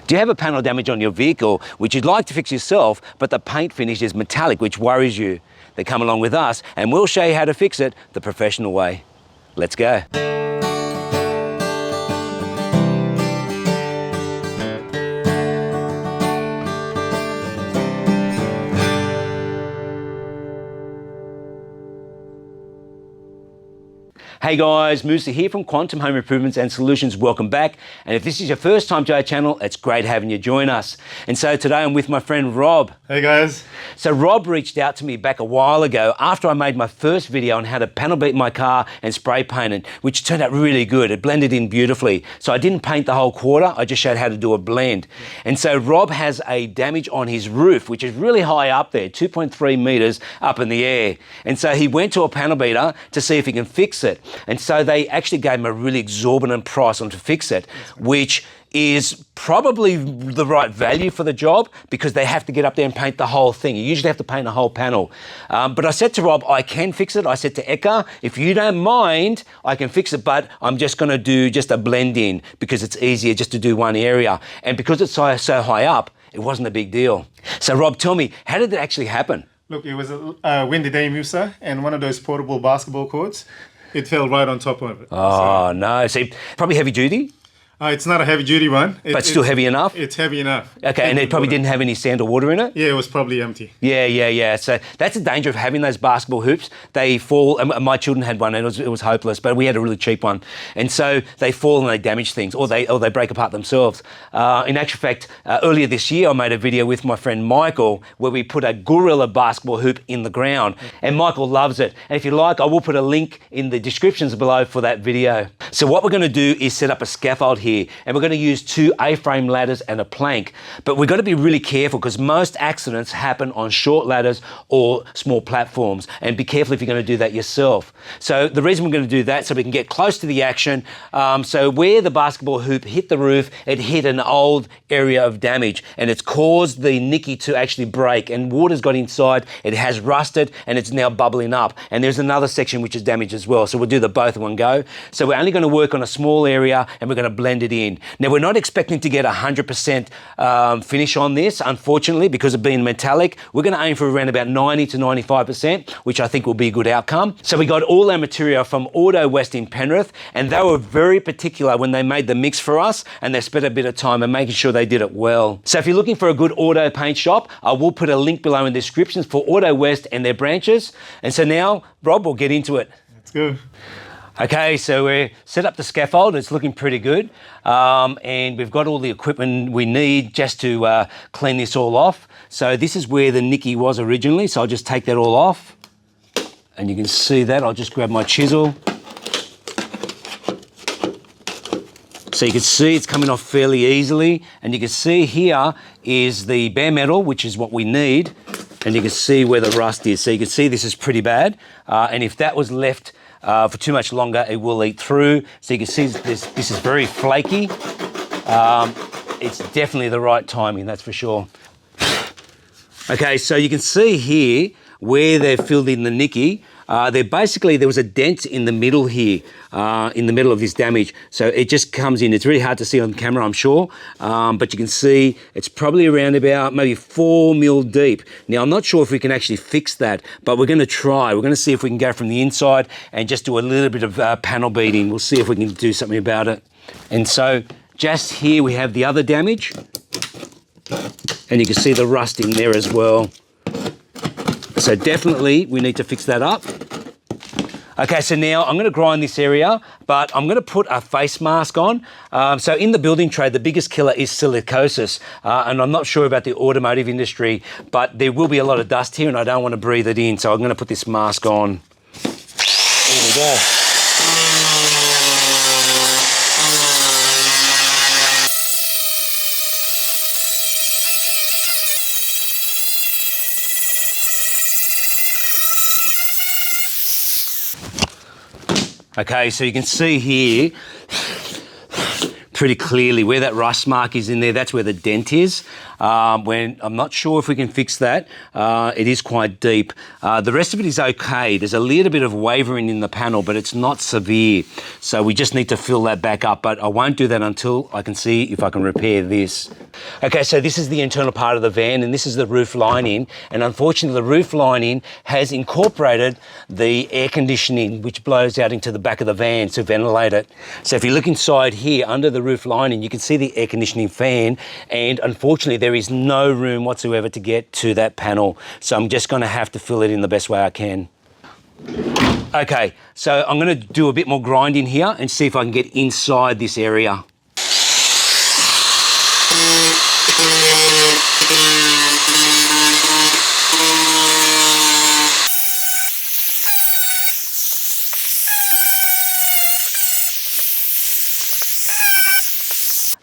Do you have a panel damage on your vehicle which you'd like to fix yourself, but the paint finish is metallic, which worries you? Then come along with us and we'll show you how to fix it the professional way. Let's go. Hey guys, Musa here from Quantum Home Improvements and Solutions. Welcome back. And if this is your first time to our channel, it's great having you join us. And so today I'm with my friend Rob. Hey guys. So Rob reached out to me back a while ago after I made my first video on how to panel beat my car and spray paint it, which turned out really good. It blended in beautifully. So I didn't paint the whole quarter, I just showed how to do a blend. And so Rob has a damage on his roof, which is really high up there, 2.3 meters up in the air. And so he went to a panel beater to see if he can fix it. And so they actually gave him a really exorbitant price on to fix it, which is probably the right value for the job because they have to get up there and paint the whole thing. You usually have to paint the whole panel. But I said to Rob, I can fix it. I said to Eka, if you don't mind, I can fix it, but I'm just going to do just a blend in because it's easier just to do one area. And because it's so high up, it wasn't a big deal. So Rob, tell me, how did it actually happen? Look, it was a windy day, Musa, and one of those portable basketball courts, it fell right on top of it. Oh, no. So probably heavy duty? It's not a heavy duty one. But still heavy enough? It's heavy enough. Okay, and it probably didn't have any sand or water in it? Yeah, it was probably empty. Yeah. So that's the danger of having those basketball hoops. They fall, and my children had one and it was hopeless, but we had a really cheap one. And so they fall and they damage things or they break apart themselves. In actual fact, earlier this year I made a video with my friend Michael where we put a gorilla basketball hoop in the ground and Michael loves it. And if you like, I will put a link in the descriptions below for that video. So what we're going to do is set up a scaffold here, and we're going to use 2 A-frame ladders and a plank. But we've got to be really careful because most accidents happen on short ladders or small platforms, and be careful if you're going to do that yourself. So the reason we're going to do that so we can get close to the action. So where the basketball hoop hit the roof, it hit an old area of damage and it's caused the nicky to actually break and water's got inside, it has rusted and it's now bubbling up. And there's another section which is damaged as well. So we'll do the both in one go. So we're only going to work on a small area and we're going to blend it in. Now we're not expecting to get 100% finish on this, unfortunately, because of being metallic. We're going to aim for around about 90 to 95%, which I think will be a good outcome. So we got all our material from Auto West in Penrith, and they were very particular when they made the mix for us, and they spent a bit of time in making sure they did it well. So if you're looking for a good auto paint shop, I will put a link below in the descriptions for Auto West and their branches. And so now, Rob, we'll get into it. Let's go. Okay, so we're set up the scaffold. It's looking pretty good. And we've got all the equipment we need just to clean this all off. So this is where the nicky was originally. So I'll just take that all off. And you can see that. I'll just grab my chisel. So you can see it's coming off fairly easily. And you can see here is the bare metal, which is what we need. And you can see where the rust is. So you can see this is pretty bad. And if that was left for too much longer, it will eat through. So you can see this is very flaky. It's definitely the right timing, that's for sure. Okay, so you can see here where they've filled in the nicky. There was a dent in the middle here, in the middle of this damage. So it just comes in. It's really hard to see on camera, I'm sure. But you can see it's probably around about maybe 4 mil deep. Now, I'm not sure if we can actually fix that, but we're going to try. We're going to see if we can go from the inside and just do a little bit of panel beating. We'll see if we can do something about it. And so just here we have the other damage. And you can see the rust in there as well. So definitely we need to fix that up. Okay, so now I'm going to grind this area, but I'm going to put a face mask on. So in the building trade, the biggest killer is silicosis. And I'm not sure about the automotive industry, but there will be a lot of dust here and I don't want to breathe it in. So I'm going to put this mask on. There we go. Okay, so you can see here pretty clearly where that rust mark is in there, that's where the dent is. When I'm not sure if we can fix that. It is quite deep. The rest of it is okay. There's a little bit of wavering in the panel, but it's not severe. So we just need to fill that back up, but I won't do that until I can see if I can repair this. Okay, so this is the internal part of the van, and this is the roof lining, and unfortunately the roof lining has incorporated the air conditioning which blows out into the back of the van to ventilate it. So if you look inside here under the roof lining, you can see the air conditioning fan, and unfortunately there is no room whatsoever to get to that panel. So I'm just going to have to fill it in the best way I can. Okay, so I'm going to do a bit more grinding here and see if I can get inside this area.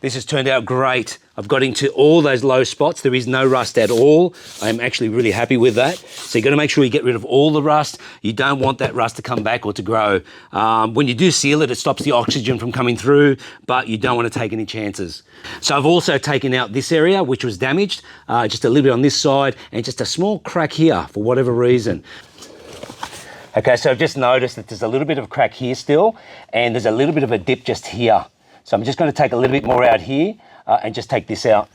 This has turned out great. I've got into all those low spots. There is no rust at all. I'm actually really happy with that. So you've got to make sure you get rid of all the rust. You don't want that rust to come back or to grow. When you do seal it, it stops the oxygen from coming through, but you don't want to take any chances. So I've also taken out this area, which was damaged, just a little bit on this side, and just a small crack here for whatever reason. Okay, so I've just noticed that there's a little bit of a crack here still, and there's a little bit of a dip just here. So I'm just going to take a little bit more out here and just take this out.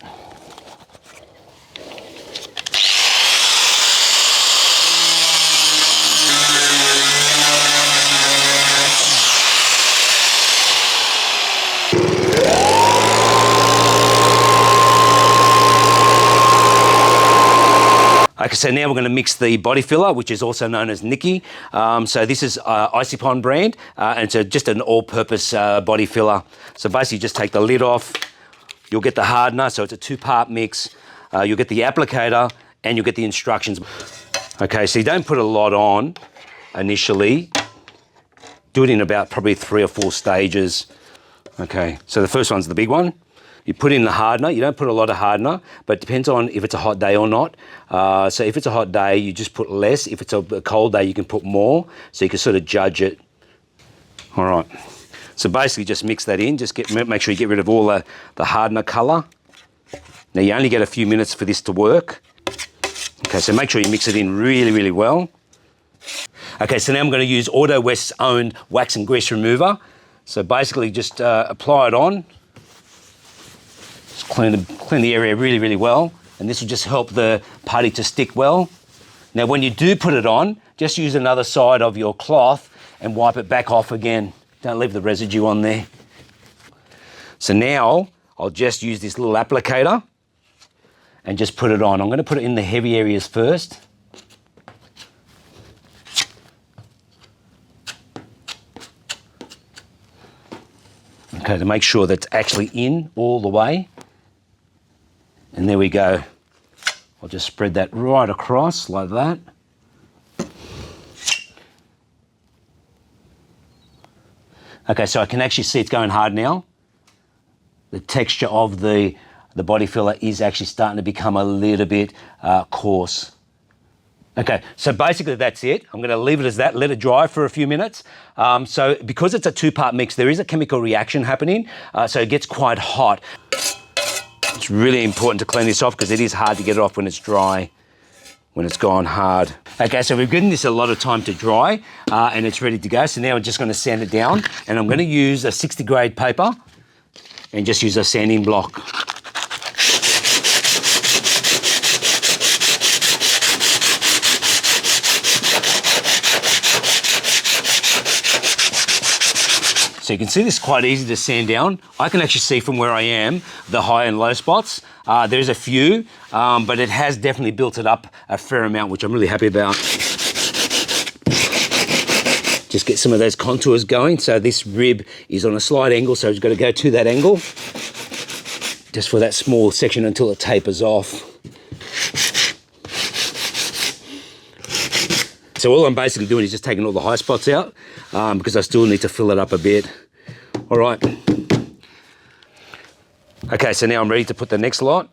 Okay, so now we're going to mix the body filler, which is also known as Nikki. So this is Icypon brand, and it's just an all-purpose body filler. So basically just take the lid off, you'll get the hardener, so it's a two-part mix. You'll get the applicator, and you'll get the instructions. Okay, so you don't put a lot on initially. Do it in about probably 3 or 4 stages. Okay, so the first one's the big one. You put in the hardener. You don't put a lot of hardener, but it depends on if it's a hot day or not. So if it's a hot day, you just put less. If it's a cold day, you can put more, so you can sort of judge it. All right. So basically just mix that in. Just make sure you get rid of all the hardener colour. Now you only get a few minutes for this to work. Okay, so make sure you mix it in really, really well. Okay, so now I'm going to use Auto West's own wax and grease remover. So basically just apply it on. Clean the area really, really well, and this will just help the putty to stick well. Now when you do put it on, just use another side of your cloth and wipe it back off again. Don't leave the residue on there. So now I'll just use this little applicator and just put it on. I'm going to put it in the heavy areas first. Okay, to make sure that's actually in all the way. And there we go. I'll just spread that right across like that. Okay, so I can actually see it's going hard now. The texture of the body filler is actually starting to become a little bit coarse. Okay, so basically that's it. I'm going to leave it as that, let it dry for a few minutes. So because it's a two-part mix, there is a chemical reaction happening, so it gets quite hot. It's really important to clean this off because it is hard to get it off when it's dry, when it's gone hard. Okay, so we've given this a lot of time to dry and it's ready to go. So now we're just going to sand it down, and I'm going to use a 60 grade paper and just use a sanding block. So you can see this is quite easy to sand down. I can actually see from where I am the high and low spots. There's a few, but it has definitely built it up a fair amount, which I'm really happy about. Just get some of those contours going. So this rib is on a slight angle, so it's got to go to that angle, just for that small section until it tapers off. So all I'm basically doing is just taking all the high spots out because I still need to fill it up a bit. All right. Okay, so now I'm ready to put the next lot.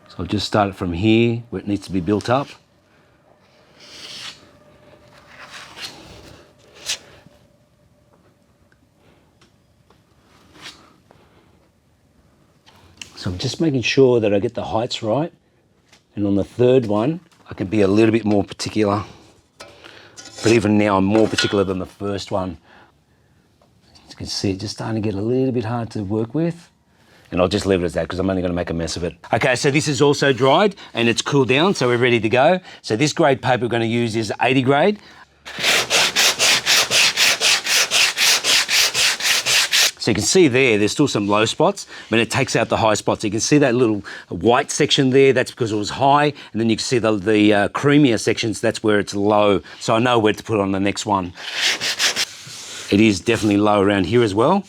So I'll just start it from here where it needs to be built up. So I'm just making sure that I get the heights right. And on the third one, I can be a little bit more particular. But even now, I'm more particular than the first one. As you can see, it's just starting to get a little bit hard to work with. And I'll just leave it as that because I'm only going to make a mess of it. Okay, so this is also dried and it's cooled down, so we're ready to go. So this grade paper we're going to use is 80 grade. So you can see there's still some low spots, but it takes out the high spots. You can see that little white section there, that's because it was high, and then you can see the creamier sections, that's where it's low. So I know where to put on the next one. It is definitely low around here as well.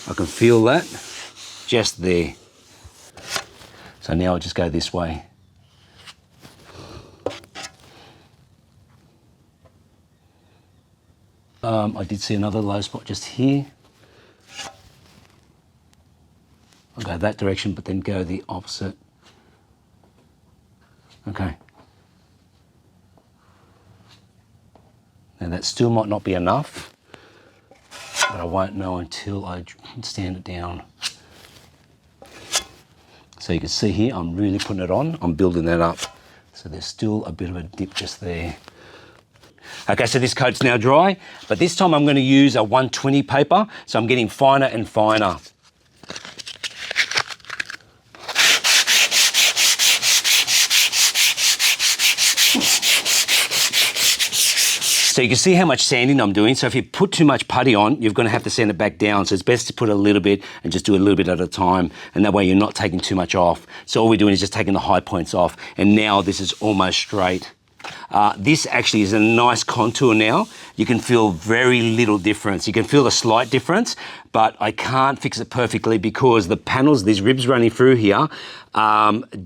I can feel that, just there. So now I'll just go this way. I did see another low spot just here. I'll go that direction, but then go the opposite. Okay. Now that still might not be enough, but I won't know until I stand it down. So you can see here, I'm really putting it on, I'm building that up. So there's still a bit of a dip just there. Okay, so this coat's now dry, but this time I'm going to use a 120 paper, so I'm getting finer and finer. So you can see how much sanding I'm doing. So if you put too much putty on, you're going to have to sand it back down. So it's best to put a little bit and just do a little bit at a time. And that way you're not taking too much off. So all we're doing is just taking the high points off. And now this is almost straight. This actually is a nice contour now. You can feel very little difference. You can feel a slight difference, but I can't fix it perfectly because the panels, these ribs running through here,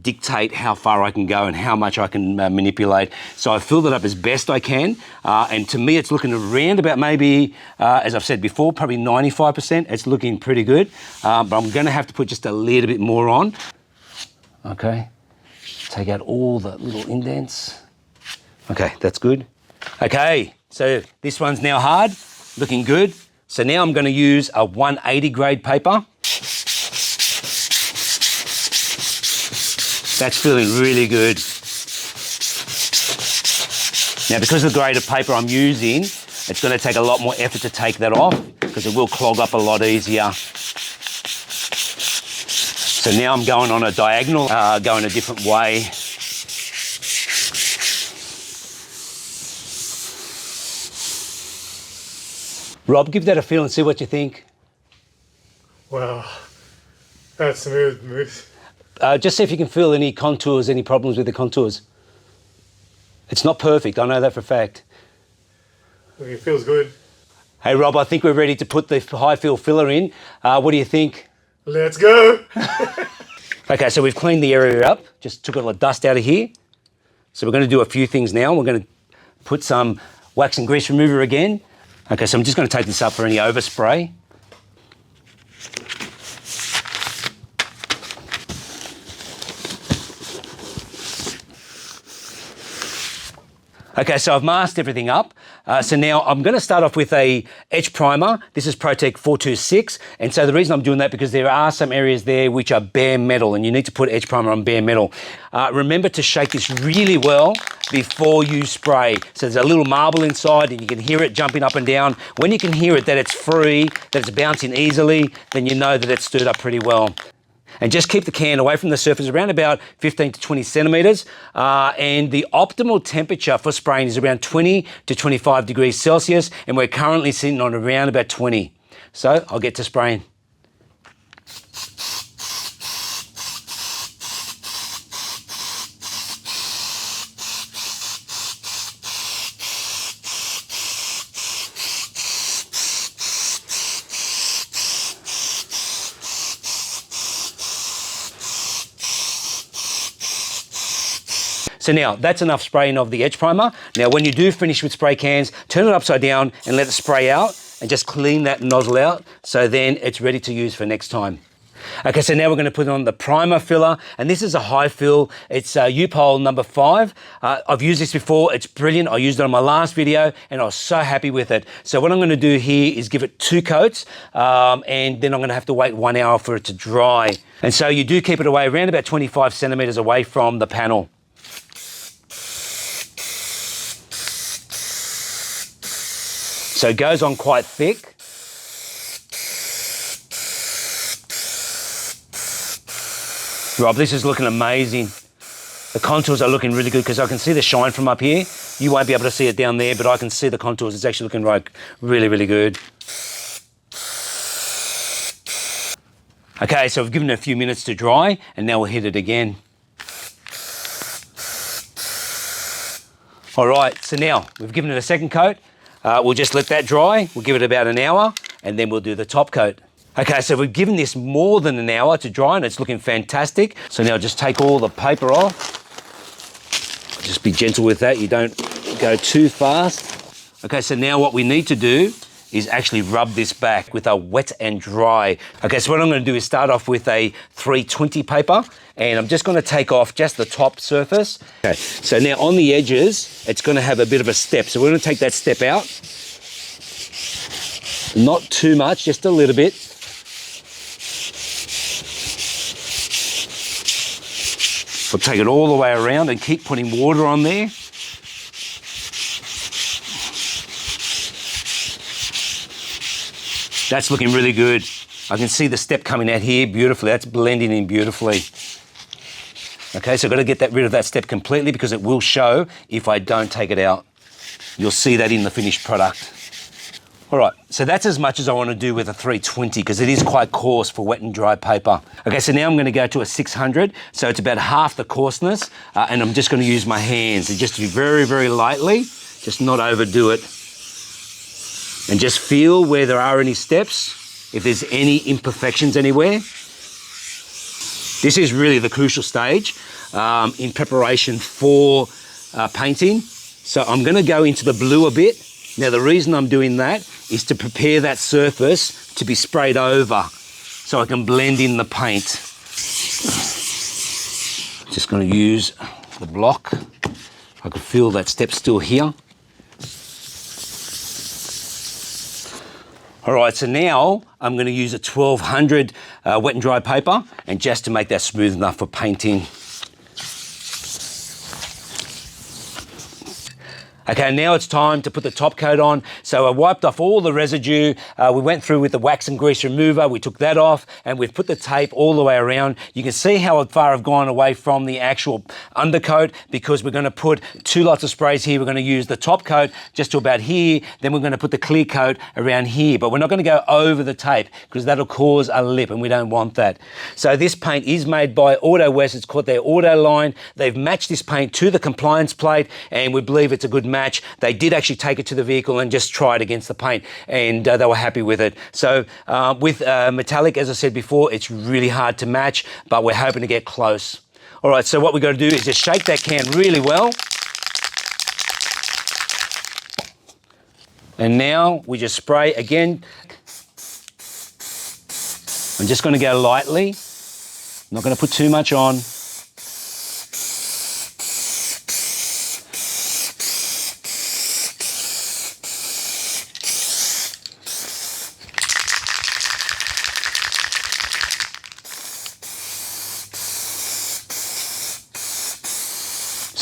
dictate how far I can go and how much I can manipulate. So I filled it up as best I can. And to me, it's looking around about maybe, as I've said before, probably 95%. It's looking pretty good, but I'm going to have to put just a little bit more on. Okay, take out all the little indents. Okay, that's good. Okay, so this one's now hard, looking good. So now I'm going to use a 180 grade paper. That's feeling really good. Now, because of the grade of paper I'm using, it's going to take a lot more effort to take that off because it will clog up a lot easier. So now I'm going on a diagonal, going a different way. Rob, give that a feel and see what you think. Wow, that's smooth. Just see if you can feel any contours, any problems with the contours. It's not perfect, I know that for a fact. It feels good. Hey Rob, I think we're ready to put the high fill filler in. What do you think? Let's go. Okay, so we've cleaned the area up, just took all the dust out of here. So we're going to do a few things now. We're going to put some wax and grease remover again. Okay, so I'm just going to take this up for any overspray. Okay, so I've masked everything up. So now I'm going to start off with a etch primer. This is Protec 426. And so the reason I'm doing that because there are some areas there which are bare metal and you need to put etch primer on bare metal. Remember to shake this really well before you spray. So there's a little marble inside and you can hear it jumping up and down. When you can hear it that it's free, that it's bouncing easily, then you know that it's stirred up pretty well. And just keep the can away from the surface around about 15 to 20 centimetres. And the optimal temperature for spraying is around 20 to 25 degrees Celsius. And we're currently sitting on around about 20. So I'll get to spraying. So now that's enough spraying of the etch primer. Now when you do finish with spray cans, turn it upside down and let it spray out and just clean that nozzle out so then it's ready to use for next time. Okay, so now we're going to put on the primer filler, and this is a high fill. It's U-pol number 5. I've used this before. It's brilliant. I used it on my last video, and I was so happy with it. So what I'm going to do here is give it 2 coats, and then I'm going to have to wait 1 hour for it to dry. And so you do keep it away around about 25 centimetres away from the panel. So it goes on quite thick. Rob, this is looking amazing. The contours are looking really good because I can see the shine from up here. You won't be able to see it down there, but I can see the contours. It's actually looking like really, really good. Okay, so we've given it a few minutes to dry, and now we'll hit it again. All right, so now we've given it a second coat. We'll just let that dry. We'll give it about an hour, and then we'll do the top coat. Okay, so we've given this more than an hour to dry, and it's looking fantastic. So now just take all the paper off. Just be gentle with that, you don't go too fast. Okay, so now what we need to do is actually rub this back with a wet and dry. Okay, so what I'm gonna do is start off with a 320 paper, and I'm just gonna take off just the top surface. Okay, so now on the edges, it's gonna have a bit of a step. So we're gonna take that step out. Not too much, just a little bit. We'll take it all the way around and keep putting water on there. That's looking really good. I can see the step coming out here beautifully. That's blending in beautifully. Okay, so I've got to get rid of that step completely because it will show if I don't take it out. You'll see that in the finished product. All right, so that's as much as I want to do with a 320 because it is quite coarse for wet and dry paper. Okay, so now I'm going to go to a 600. So it's about half the coarseness, and I'm just going to use my hands and just do very, very lightly, just not overdo it. And just feel where there are any steps, if there's any imperfections anywhere. This is really the crucial stage in preparation for painting. So I'm going to go into the blue a bit. Now the reason I'm doing that is to prepare that surface to be sprayed over so I can blend in the paint. Just going to use the block. I can feel that step still here. All right, so now I'm going to use a 1200 wet and dry paper, and just to make that smooth enough for painting. Okay, now it's time to put the top coat on. So I wiped off all the residue. We went through with the wax and grease remover. We took that off, and we've put the tape all the way around. You can see how far I've gone away from the actual undercoat because we're going to put 2 lots of sprays here. We're going to use the top coat just to about here. Then we're going to put the clear coat around here. But we're not going to go over the tape because that'll cause a lip, and we don't want that. So this paint is made by Auto West. It's called their Auto line. They've matched this paint to the compliance plate, and we believe it's a good match. They did actually take it to the vehicle and just try it against the paint, and they were happy with it. So with metallic, as I said before, it's really hard to match, but we're hoping to get close. All right, so what we've got to do is just shake that can really well. And now we just spray again. I'm just going to go lightly. I'm not going to put too much on.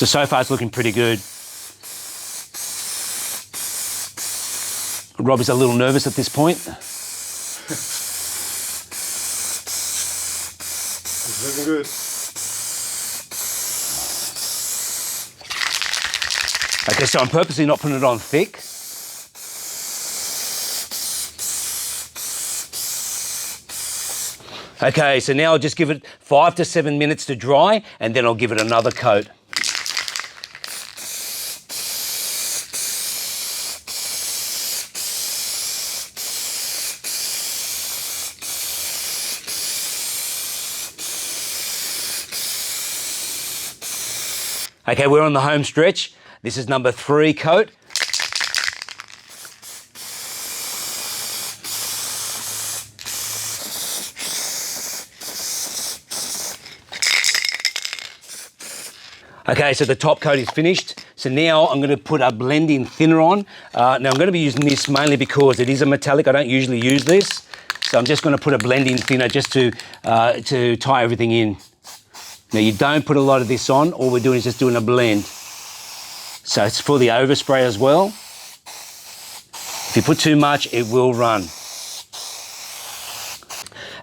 So far it's looking pretty good. Rob is a little nervous at this point. It's looking good. Okay, so I'm purposely not putting it on thick. Okay, so now I'll just give it 5 to 7 minutes to dry, and then I'll give it another coat. Okay, we're on the home stretch. This is number 3 coat. Okay, so the top coat is finished. So now I'm going to put a blending thinner on. Now I'm going to be using this mainly because it is a metallic. I don't usually use this. So I'm just going to put a blending thinner just to tie everything in. Now you don't put a lot of this on. All we're doing is just doing a blend. So it's for the overspray as well. If you put too much, it will run.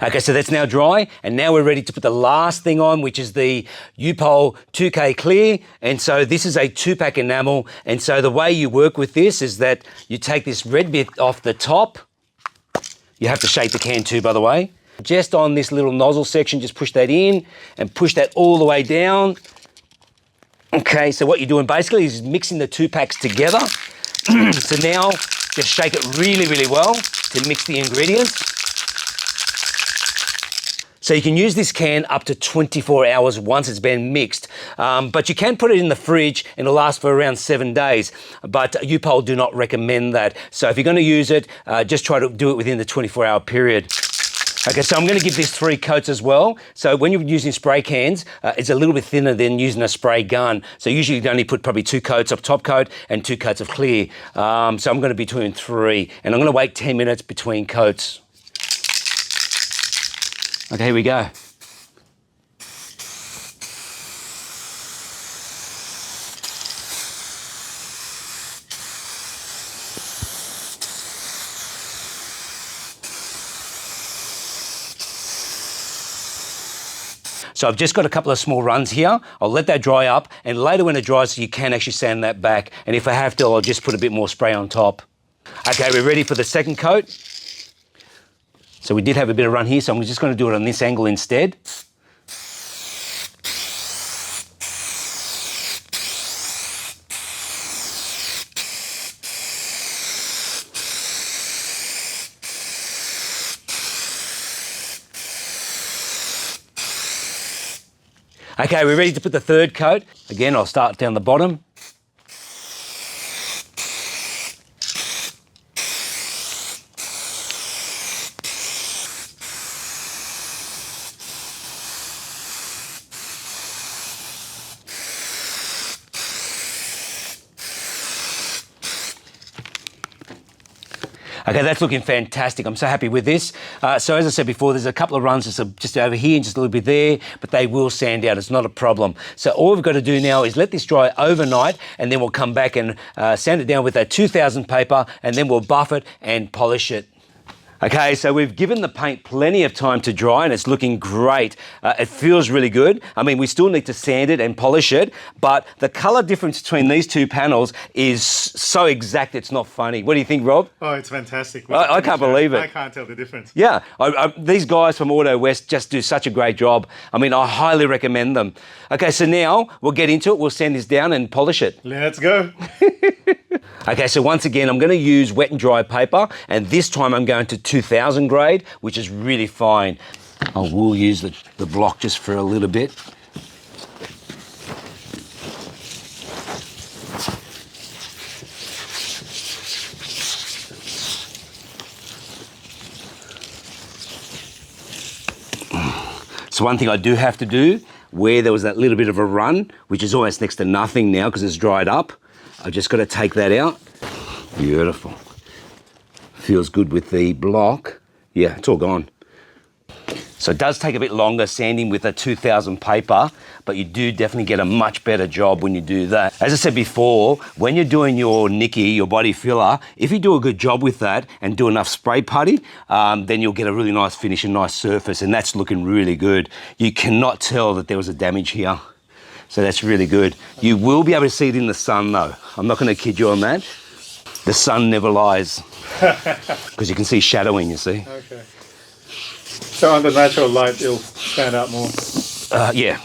Okay, so that's now dry, and now we're ready to put the last thing on, which is the U-pol 2K Clear. And so this is a 2-pack enamel, and so the way you work with this is that you take this red bit off the top. You have to shake the can too, by the way. Just on this little nozzle section, just push that in and push that all the way down. Okay, so what you're doing basically is mixing the 2 packs together. So now just shake it really, really well to mix the ingredients. So you can use this can up to 24 hours once it's been mixed, but you can put it in the fridge and it'll last for around 7 days. But U-pol do not recommend that. So if you're going to use it, just try to do it within the 24-hour period. Okay, so I'm going to give this 3 coats as well. So when you're using spray cans, it's a little bit thinner than using a spray gun. So usually you only put probably 2 coats of top coat and 2 coats of clear. So I'm going to be doing 3, and I'm going to wait 10 minutes between coats. Okay, here we go. So I've just got a couple of small runs here. I'll let that dry up, and later when it dries, you can actually sand that back. And if I have to, I'll just put a bit more spray on top. Okay, we're ready for the second coat. So we did have a bit of run here, so I'm just going to do it on this angle instead. Okay, we're ready to put the third coat. Again, I'll start down the bottom. Okay, that's looking fantastic. I'm so happy with this. So as I said before, there's a couple of runs just over here and just a little bit there, but they will sand out. It's not a problem. So all we've got to do now is let this dry overnight, and then we'll come back and sand it down with a 2000 paper, and then we'll buff it and polish it. Okay, so we've given the paint plenty of time to dry, and it's looking great. It feels really good. I mean, we still need to sand it and polish it, but the color difference between these 2 panels is so exact it's not funny. What do you think, Rob? Oh, it's fantastic. I can't believe it. I can't tell the difference. Yeah, these guys from Auto West just do such a great job. I mean, I highly recommend them. Okay, so now we'll get into it. We'll sand this down and polish it. Let's go. Okay, so once again, I'm going to use wet and dry paper, and this time I'm going to 2000 grade, which is really fine. I will use the block just for a little bit. So one thing I do have to do, where there was that little bit of a run, which is almost next to nothing now because it's dried up, I've just got to take that out. Beautiful. Feels good with the block. Yeah, it's all gone. So it does take a bit longer sanding with a 2000 paper, but you do definitely get a much better job when you do that. As I said before, when you're doing your Nicky, your body filler, if you do a good job with that and do enough spray putty, then you'll get a really nice finish and nice surface, and that's looking really good. You cannot tell that there was a damage here. So that's really good. You will be able to see it in the sun though. I'm not going to kid you on that. The sun never lies. Because you can see shadowing, you see. Okay. So under natural light, it'll stand out more. Yeah.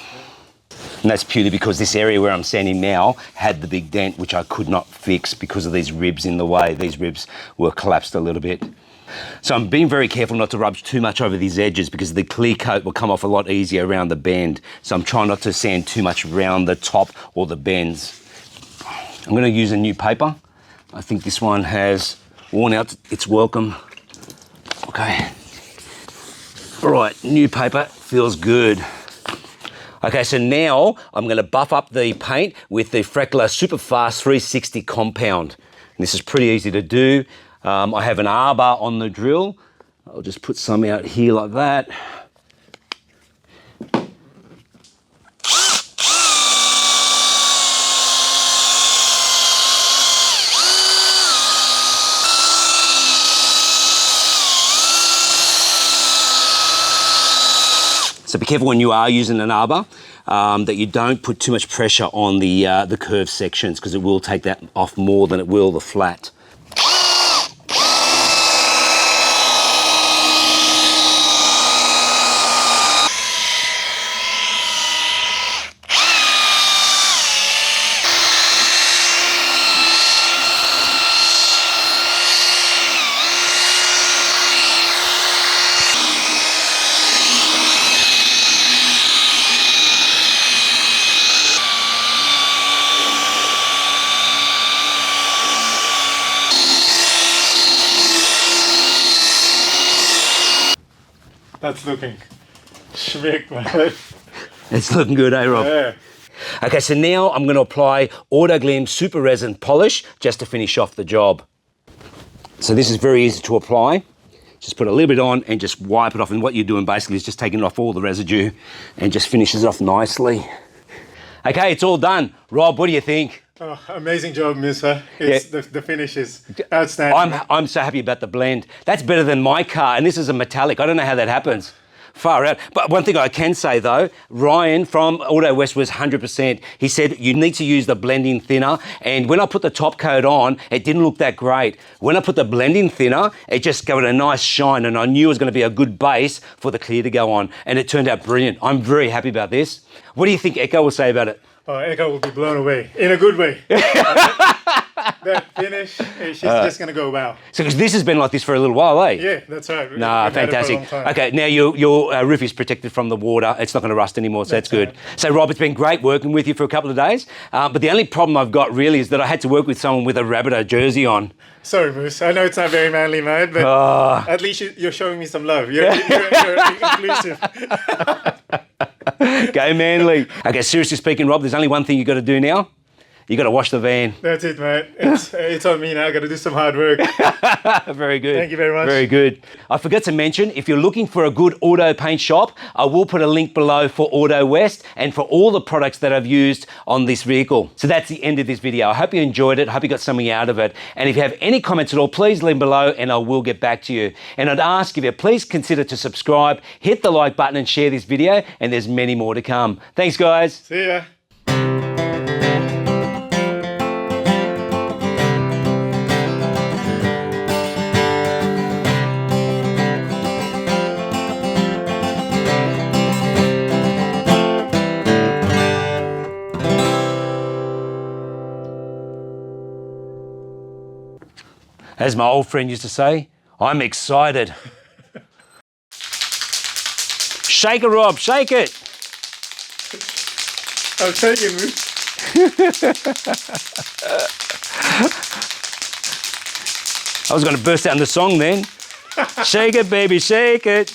And that's purely because this area where I'm sanding now had the big dent, which I could not fix because of these ribs in the way. These ribs were collapsed a little bit. So I'm being very careful not to rub too much over these edges because the clear coat will come off a lot easier around the bend. So I'm trying not to sand too much around the top or the bends. I'm going to use a new paper. I think this one has worn out its welcome. Okay. All right, new paper, feels good. Okay, so now I'm going to buff up the paint with the Freckler Super Fast 360 compound. And this is pretty easy to do. I have an arbor on the drill. I'll just put some out here like that. careful when you are using an arbor that you don't put too much pressure on the curved sections, because it will take that off more than it will the flat. That's looking schmick, man. It's looking good, eh, Rob? Yeah. Okay, so now I'm going to apply Auto Gleam Super Resin Polish just to finish off the job. So this is very easy to apply. Just put a little bit on and just wipe it off. And what you're doing basically is just taking off all the residue and just finishes it off nicely. Okay, it's all done. Rob, what do you think? Oh, amazing job, Musa. It's the finish is outstanding. I'm so happy about the blend. That's better than my car, and this is a metallic. I don't know how that happens. Far out. But one thing I can say though, Ryan from Auto West was 100%. He said you need to use the blending thinner, and when I put the top coat on, it didn't look that great. When I put the blending thinner, it just gave it a nice shine, and I knew it was going to be a good base for the clear to go on, and it turned out brilliant. I'm very happy about this. What do you think Echo will say about it? Oh, Echo will be blown away in a good way. That finish, she's just gonna go wow. So, because this has been like this for a little while, eh? Yeah, that's right. Nah, We've had it for a fantastic. long time. Okay, now your roof is protected from the water. It's not going to rust anymore, so that's good. right. So, Rob, it's been great working with you for a couple of days. But the only problem I've got really is that I had to work with someone with a Rabbitoh jersey on. Sorry, Moose. I know it's not very manly, mate, but at least you're showing me some love. You're inclusive. Go Manly. Okay, seriously speaking, Rob, there's only one thing you've got to do now. You got to wash the van. That's it, mate. It's on me now. I got to do some hard work. Very good. Thank you very much. Very good. I forgot to mention, if you're looking for a good auto paint shop, I will put a link below for Auto West and for all the products that I've used on this vehicle. So that's the end of this video. I hope you enjoyed it. I hope you got something out of it. And if you have any comments at all, please leave them below and I will get back to you. And I'd ask if you please consider to subscribe, hit the like button and share this video, and there's many more to come. Thanks, guys. See ya. As my old friend used to say, I'm excited. Shake it, Rob, shake it. I'm taking Moose. I was going to burst out in the song then. Shake it, baby, shake it.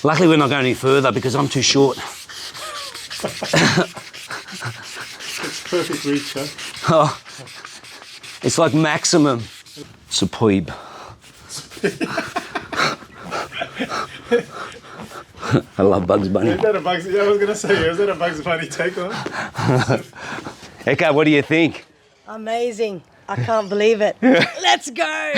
Luckily, we're not going any further because I'm too short. It's perfect reach, huh? Oh, it's like maximum. Superb. I love Bugs Bunny. Is that a Bugs? I was gonna say, is that a Bugs Bunny take on? Eka, what do you think? Amazing. I can't believe it. Let's go.